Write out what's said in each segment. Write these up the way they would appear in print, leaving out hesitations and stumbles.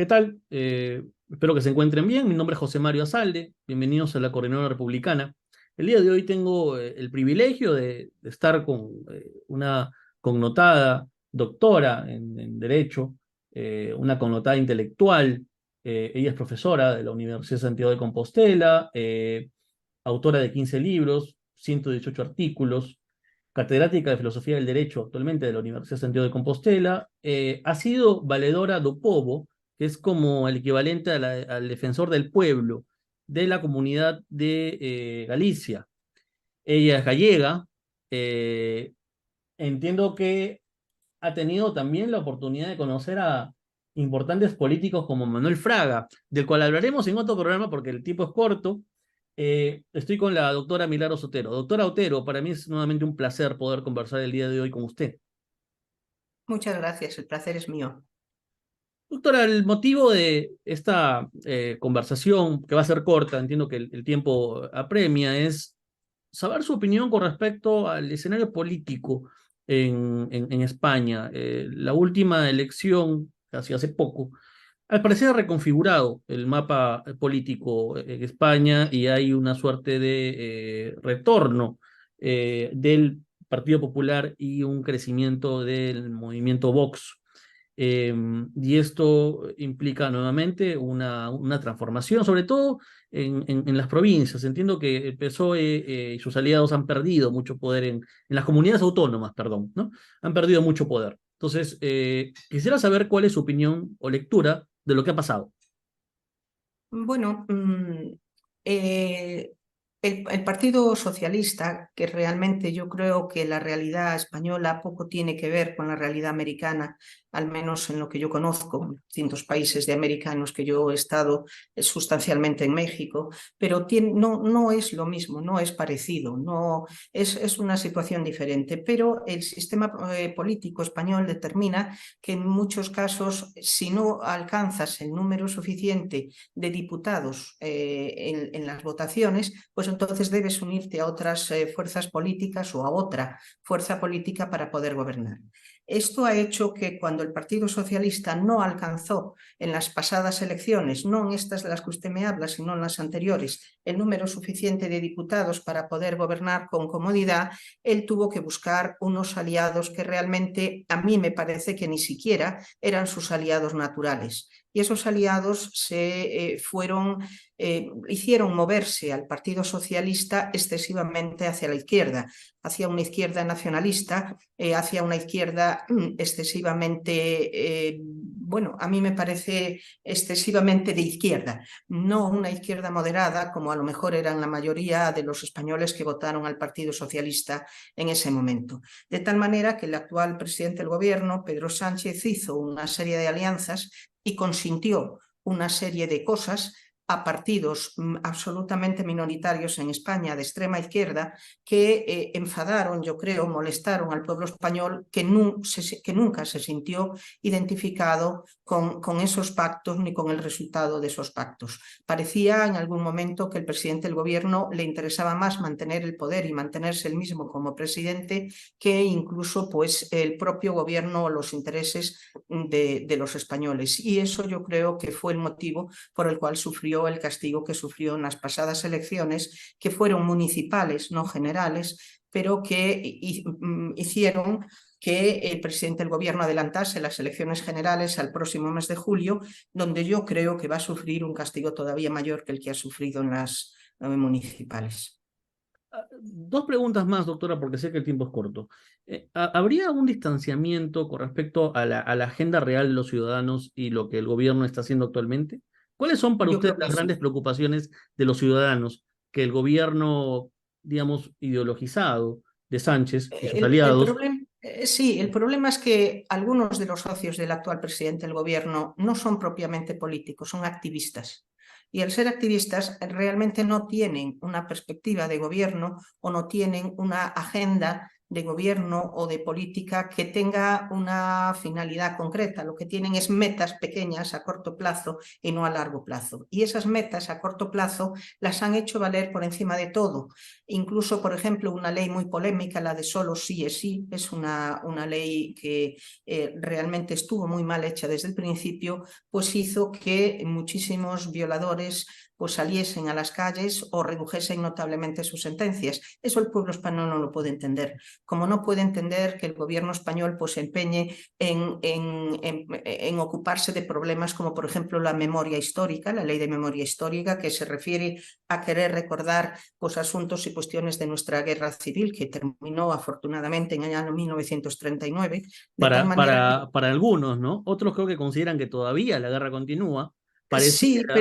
¿Qué tal? Espero que se encuentren bien. Mi nombre es José Mario Azalde. Bienvenidos a la Coordinadora Republicana. El día de hoy tengo el privilegio de estar con una connotada doctora en Derecho, una connotada intelectual. Ella es profesora de la Universidad de Santiago de Compostela, autora de 15 libros, 118 artículos, catedrática de Filosofía del Derecho actualmente de la Universidad de Santiago de Compostela. Ha sido valedora do Povo, que es como el equivalente al defensor del pueblo de la comunidad de Galicia. Ella es gallega. eh, Entiendo que ha tenido también la oportunidad de conocer a importantes políticos como Manuel Fraga, del cual hablaremos en otro programa porque el tiempo es corto. Estoy con la doctora Milagros Otero. Doctora Otero, para mí es nuevamente un placer poder conversar el día de hoy con usted. Muchas gracias, el placer es mío. Doctora, el motivo de esta conversación, que va a ser corta, entiendo que el tiempo apremia, es saber su opinión con respecto al escenario político en España. La última elección, casi hace poco, al parecer ha reconfigurado el mapa político en España y hay una suerte de retorno del Partido Popular y un crecimiento del movimiento Vox. Y esto implica nuevamente una transformación, sobre todo en las provincias. Entiendo que el PSOE y sus aliados han perdido mucho poder en las comunidades autónomas, perdón, ¿no? Han perdido mucho poder. Entonces, quisiera saber cuál es su opinión o lectura de lo que ha pasado. Bueno, eh, el Partido Socialista, que realmente yo creo que la realidad española poco tiene que ver con la realidad americana, al menos en lo que yo conozco, en distintos países de América en los que yo he estado sustancialmente en México, pero no es lo mismo, no es parecido, no, es una situación diferente, pero el sistema político español determina que en muchos casos, si no alcanzas el número suficiente de diputados en las votaciones, pues entonces debes unirte a otras fuerzas políticas o a otra fuerza política para poder gobernar. Esto ha hecho que cuando el Partido Socialista no alcanzó en las pasadas elecciones, no en estas de las que usted me habla, sino en las anteriores, el número suficiente de diputados para poder gobernar con comodidad, él tuvo que buscar unos aliados que realmente a mí me parece que ni siquiera eran sus aliados naturales. Y esos aliados hicieron moverse al Partido Socialista excesivamente hacia la izquierda, hacia una izquierda nacionalista, hacia una izquierda excesivamente, bueno, a mí me parece excesivamente de izquierda, no una izquierda moderada como a lo mejor eran la mayoría de los españoles que votaron al Partido Socialista en ese momento. De tal manera que el actual presidente del gobierno, Pedro Sánchez, hizo una serie de alianzas y consintió una serie de cosas a partidos absolutamente minoritarios en España de extrema izquierda que enfadaron, yo creo, molestaron al pueblo español que nunca se sintió identificado con esos pactos ni con el resultado de esos pactos. Parecía en algún momento que el presidente del gobierno le interesaba más mantener el poder y mantenerse él mismo como presidente que incluso pues, el propio gobierno o los intereses de los españoles. Y eso yo creo que fue el motivo por el cual sufrió el castigo que sufrió en las pasadas elecciones, que fueron municipales, no generales, pero que hicieron que el presidente del gobierno adelantase las elecciones generales al próximo mes de julio, donde yo creo que va a sufrir un castigo todavía mayor que el que ha sufrido en las municipales. Dos preguntas más, doctora, porque sé que el tiempo es corto. ¿Habría un distanciamiento con respecto a la agenda real de los ciudadanos y lo que el gobierno está haciendo actualmente? ¿Cuáles son para Yo usted creo las que grandes sí. preocupaciones de los ciudadanos que el gobierno, digamos, ideologizado de Sánchez y sus aliados? Sí, el problema es que algunos de los socios del actual presidente del gobierno no son propiamente políticos, son activistas. Y al ser activistas realmente no tienen una perspectiva de gobierno o no tienen una agenda de gobierno o de política que tenga una finalidad concreta. Lo que tienen es metas pequeñas a corto plazo y no a largo plazo. Y esas metas a corto plazo las han hecho valer por encima de todo. Incluso, por ejemplo, una ley muy polémica, la de solo sí es sí, es una ley que realmente estuvo muy mal hecha desde el principio, pues hizo que muchísimos violadores pues saliesen a las calles o redujesen notablemente sus sentencias. Eso el pueblo español no lo puede entender. Como no puede entender que el gobierno español pues se empeñe en ocuparse de problemas como, por ejemplo, la memoria histórica, la ley de memoria histórica, que se refiere a querer recordar pues, asuntos y cuestiones de nuestra guerra civil, que terminó afortunadamente en el año 1939, de tal manera que Para algunos, ¿no? Otros creo que consideran que todavía la guerra continúa. sí, Pareciera,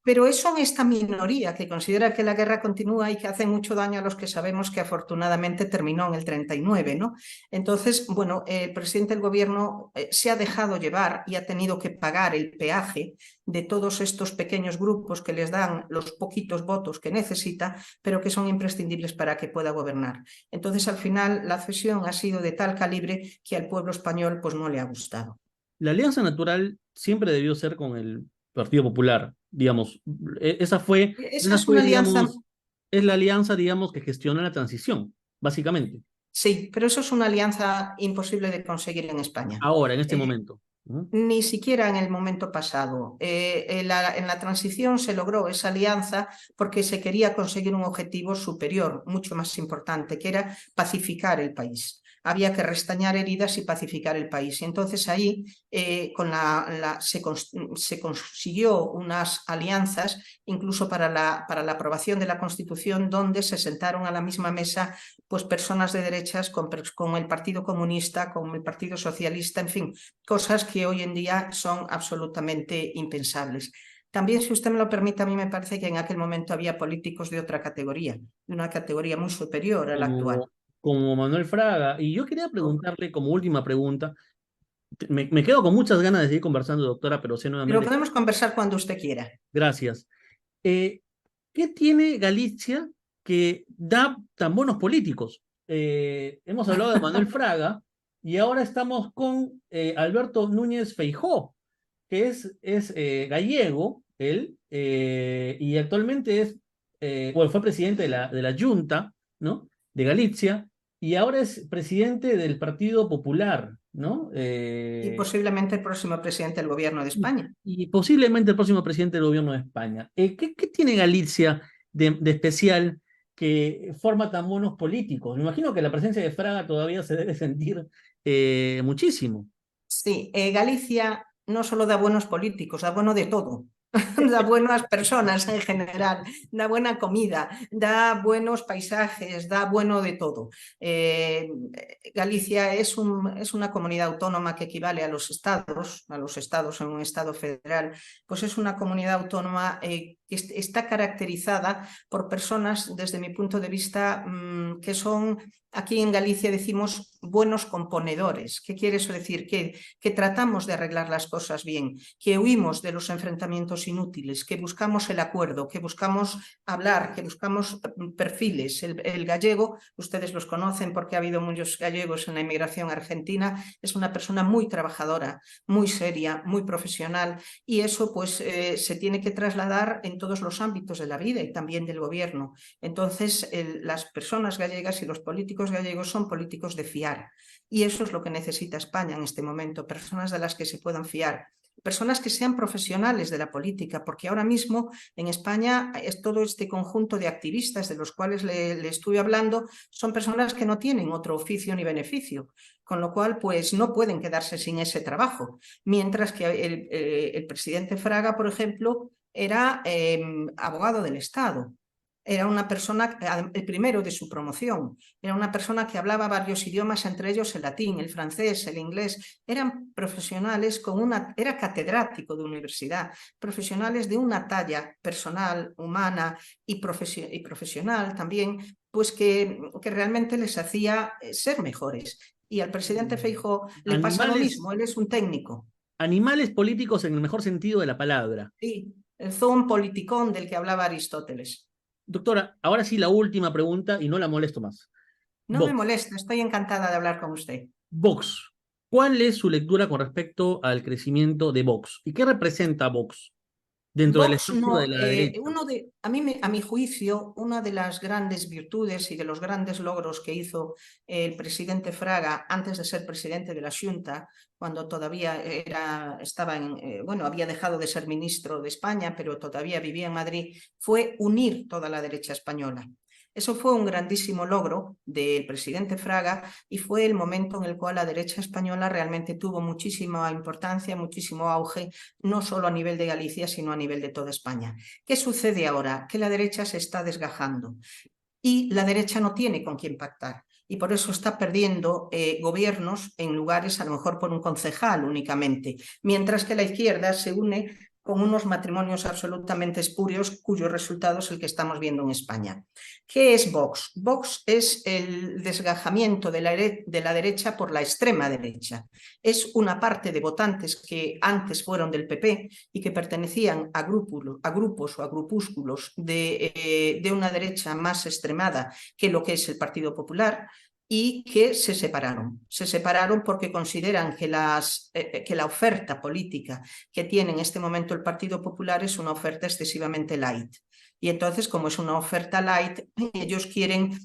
pero es son esta minoría que considera que la guerra continúa y que hace mucho daño a los que sabemos que afortunadamente terminó en el 39, ¿no? Entonces, bueno, el presidente del gobierno se ha dejado llevar y ha tenido que pagar el peaje de todos estos pequeños grupos que les dan los poquitos votos que necesita, pero que son imprescindibles para que pueda gobernar. Entonces, al final, la cesión ha sido de tal calibre que al pueblo español pues no le ha gustado. la alianza natural siempre debió ser con el Partido Popular, digamos. Esa Esa es fue, una alianza. digamos, es la alianza, digamos, que gestiona la transición, básicamente. Sí, pero eso es una alianza imposible de conseguir en España. Ahora, en este Eh, momento. ¿No? Ni siquiera en el momento pasado. En la transición se logró esa alianza porque se quería conseguir un objetivo superior, mucho más importante, que era pacificar el país. Había que restañar heridas y pacificar el país. Y entonces ahí se consiguió unas alianzas, incluso para la aprobación de la Constitución, donde se sentaron a la misma mesa pues, personas de derechas con el Partido Comunista, con el Partido Socialista, en fin, cosas que hoy en día son absolutamente impensables. También, si usted me lo permite, a mí me parece que en aquel momento había políticos de otra categoría, de una categoría muy superior a la actual. Como, como Manuel Fraga. Y yo quería preguntarle, como última pregunta, me quedo con muchas ganas de seguir conversando, doctora, pero sé Pero nuevamente, podemos conversar cuando usted quiera. gracias. Eh, ¿Qué tiene Galicia que da tan buenos políticos? Hemos hablado de Manuel Fraga y ahora estamos con Alberto Núñez Feijó, que es gallego, él, y actualmente bueno, fue presidente de la Junta, ¿no? De Galicia, y ahora es presidente del Partido Popular, ¿no? Y posiblemente el próximo presidente del gobierno de España. Y posiblemente el próximo presidente del gobierno de España. ¿Qué tiene Galicia de especial que forma tan buenos políticos? Me imagino que la presencia de Fraga todavía se debe sentir muchísimo. Sí, Galicia no solo da buenos políticos, da bueno de todo. Da buenas personas en general, da buena comida, da buenos paisajes, da bueno de todo. Galicia es una comunidad autónoma que equivale a los estados en un estado federal, pues es una comunidad autónoma que está caracterizada por personas, desde mi punto de vista, que son, aquí en Galicia decimos, buenos componedores. ¿Qué quiere eso decir? Que tratamos de arreglar las cosas bien, que huimos de los enfrentamientos inútiles, que buscamos el acuerdo, que buscamos hablar, que buscamos perfiles. El gallego, ustedes los conocen porque ha habido muchos gallegos en la inmigración argentina, es una persona muy trabajadora, muy seria, muy profesional, y eso pues se tiene que trasladar en todos los ámbitos de la vida y también del gobierno. Entonces, las personas gallegas y los políticos gallegos son políticos de fiar, y eso es lo que necesita España en este momento, personas de las que se puedan fiar, personas que sean profesionales de la política, porque ahora mismo en España es todo este conjunto de activistas de los cuales le estoy hablando, son personas que no tienen otro oficio ni beneficio, con lo cual pues no pueden quedarse sin ese trabajo, mientras que el presidente Fraga, por ejemplo, era abogado del Estado. Era una persona, el primero de su promoción, era una persona que hablaba varios idiomas, entre ellos el latín, el francés, el inglés. Eran profesionales era catedrático de universidad, profesionales de una talla personal, humana y profesional también, pues que realmente les hacía ser mejores. Y al presidente Feijóo le pasa lo Animales, mismo, él es un técnico. animales políticos en el mejor sentido de la palabra. Sí, el zoon politicón del que hablaba Aristóteles. Doctora, ahora sí la última pregunta y no la molesto más. No me Vox. molesta, estoy encantada de hablar con usted. Vox. ¿Cuál es su lectura con respecto al crecimiento de Vox? ¿Y qué representa Vox dentro del Vox espectro de no, la derecha? a mi juicio, una de las grandes virtudes y de los grandes logros que hizo el presidente Fraga antes de ser presidente de la Xunta, cuando todavía bueno, había dejado de ser ministro de España, pero todavía vivía en Madrid, fue unir toda la derecha española. Eso fue un grandísimo logro del presidente Fraga y fue el momento en el cual la derecha española realmente tuvo muchísima importancia, muchísimo auge, no solo a nivel de Galicia, sino a nivel de toda España. ¿Qué sucede ahora? Que la derecha se está desgajando y la derecha no tiene con quién pactar. Y por eso está perdiendo gobiernos en lugares, a lo mejor por un concejal únicamente, mientras que la izquierda se une con unos matrimonios absolutamente espurios, cuyo resultado es el que estamos viendo en España. ¿Qué es Vox? Vox es el desgajamiento de la derecha por la extrema derecha. Es una parte de votantes que antes fueron del PP y que pertenecían a grupos o a grupúsculos de una derecha más extremada que lo que es el Partido Popular, y que se separaron. Se separaron porque consideran que la oferta política que tiene en este momento el Partido Popular es una oferta excesivamente light. Y entonces, como es una oferta light, ellos quieren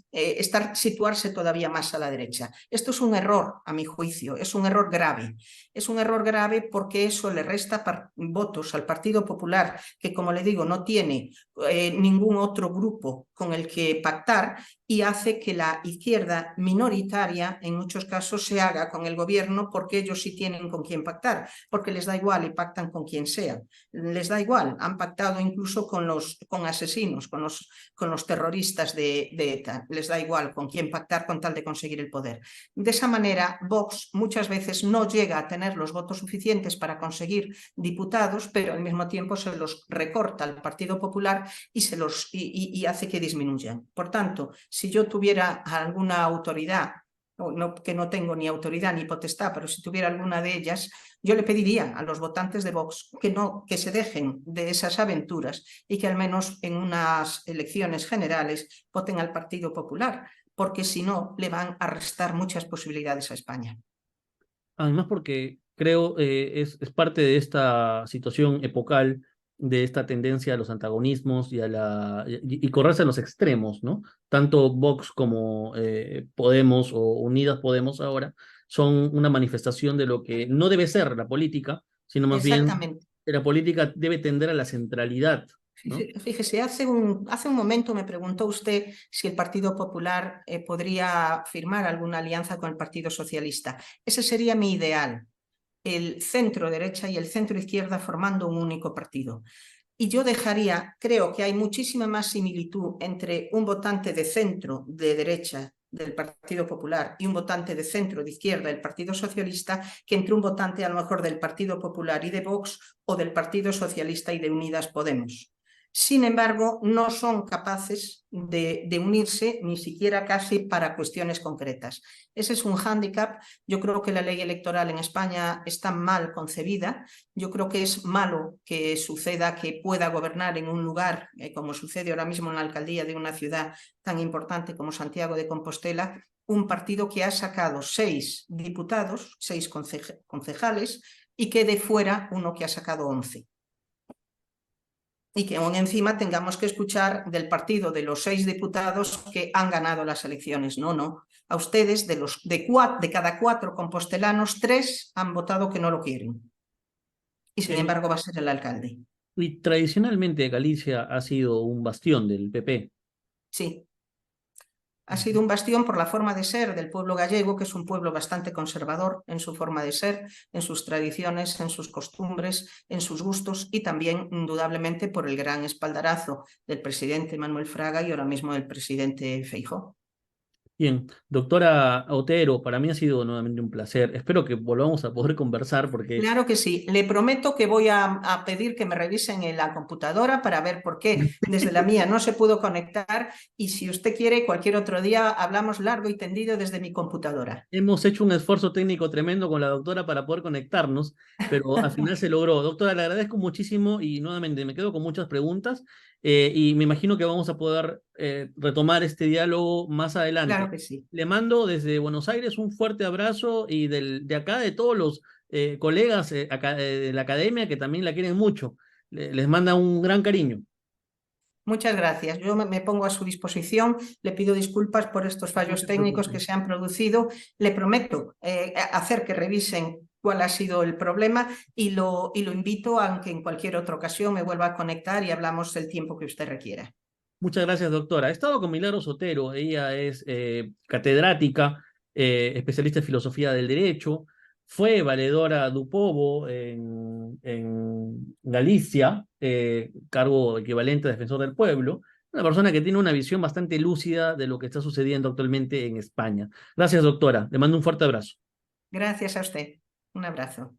situarse todavía más a la derecha. Esto es un error, a mi juicio, es un error grave. Es un error grave porque eso le resta votos al Partido Popular, que, como le digo, no tiene ningún otro grupo con el que pactar, y hace que la izquierda minoritaria en muchos casos se haga con el gobierno, porque ellos sí tienen con quién pactar, porque les da igual y pactan con quien sea. Les da igual, han pactado incluso con asesinos, con los terroristas de ETA. Les da igual con quién pactar con tal de conseguir el poder. De esa manera, Vox muchas veces no llega a tener los votos suficientes para conseguir diputados, pero al mismo tiempo se los recorta al Partido Popular y hace que disminuyan. Por tanto, si yo tuviera alguna autoridad, que no tengo ni autoridad ni potestad, pero si tuviera alguna de ellas, yo le pediría a los votantes de Vox que se dejen de esas aventuras y que al menos en unas elecciones generales voten al Partido Popular, porque si no le van a restar muchas posibilidades a España. Además, porque creo es parte de esta situación epocal, de esta tendencia a los antagonismos y correrse a los extremos, ¿no? Tanto Vox como Podemos o Unidas Podemos ahora son una manifestación de lo que no debe ser la política, sino más bien Exactamente. que la política debe tender a la centralidad, ¿no? Fíjese, hace un momento me preguntó usted si el Partido Popular podría firmar alguna alianza con el Partido Socialista. Ese sería mi ideal, el centro derecha y el centro izquierda formando un único partido. Y yo creo que hay muchísima más similitud entre un votante de centro de derecha del Partido Popular y un votante de centro de izquierda del Partido Socialista, que entre un votante a lo mejor del Partido Popular y de Vox, o del Partido Socialista y de Unidas Podemos. Sin embargo, no son capaces de unirse ni siquiera casi para cuestiones concretas. Ese es un hándicap. Yo creo que la ley electoral en España está mal concebida. Yo creo que es malo que suceda que pueda gobernar en un lugar, como sucede ahora mismo en la alcaldía de una ciudad tan importante como Santiago de Compostela, un partido que ha sacado 6 diputados, 6 concejales, y quede fuera uno que ha sacado 11. Y que aún encima tengamos que escuchar del partido de los 6 diputados que han ganado las elecciones. No, no. A ustedes, de cada 4 compostelanos, 3 han votado que no lo quieren. Y sin Eh, embargo va a ser el alcalde. y tradicionalmente Galicia ha sido un bastión del PP. Sí. Ha sido un bastión por la forma de ser del pueblo gallego, que es un pueblo bastante conservador en su forma de ser, en sus tradiciones, en sus costumbres, en sus gustos, y también, indudablemente, por el gran espaldarazo del presidente Manuel Fraga y ahora mismo del presidente Feijóo. Bien, doctora Otero, para mí ha sido nuevamente un placer. Espero que volvamos a poder conversar porque Claro que sí. Le prometo que voy a pedir que me revisen en la computadora para ver por qué desde la mía no se pudo conectar, y si usted quiere, cualquier otro día hablamos largo y tendido desde mi computadora. hemos hecho un esfuerzo técnico tremendo con la doctora para poder conectarnos, pero al final se logró. Doctora, le agradezco muchísimo y nuevamente me quedo con muchas preguntas. y me imagino que vamos a poder retomar este diálogo más Claro adelante. que sí. Le mando desde Buenos Aires un fuerte abrazo y de acá de todos los colegas de la academia que también la quieren mucho. Les manda un gran cariño. Muchas gracias. Yo me pongo a su disposición. Le pido disculpas por estos No fallos se técnicos preocupe. que se han producido. Le prometo hacer que revisen cuál ha sido el problema y lo invito a que en cualquier otra ocasión me vuelva a conectar y hablamos el tiempo que usted requiera. Muchas gracias, doctora. He estado con Milagros Otero. Ella es catedrática, especialista en filosofía del derecho. Fue valedora Dupovo en Galicia, cargo equivalente a defensor del pueblo. Una persona que tiene una visión bastante lúcida de lo que está sucediendo actualmente en España. Gracias, doctora. Le mando un fuerte abrazo. Gracias a usted. Un abrazo.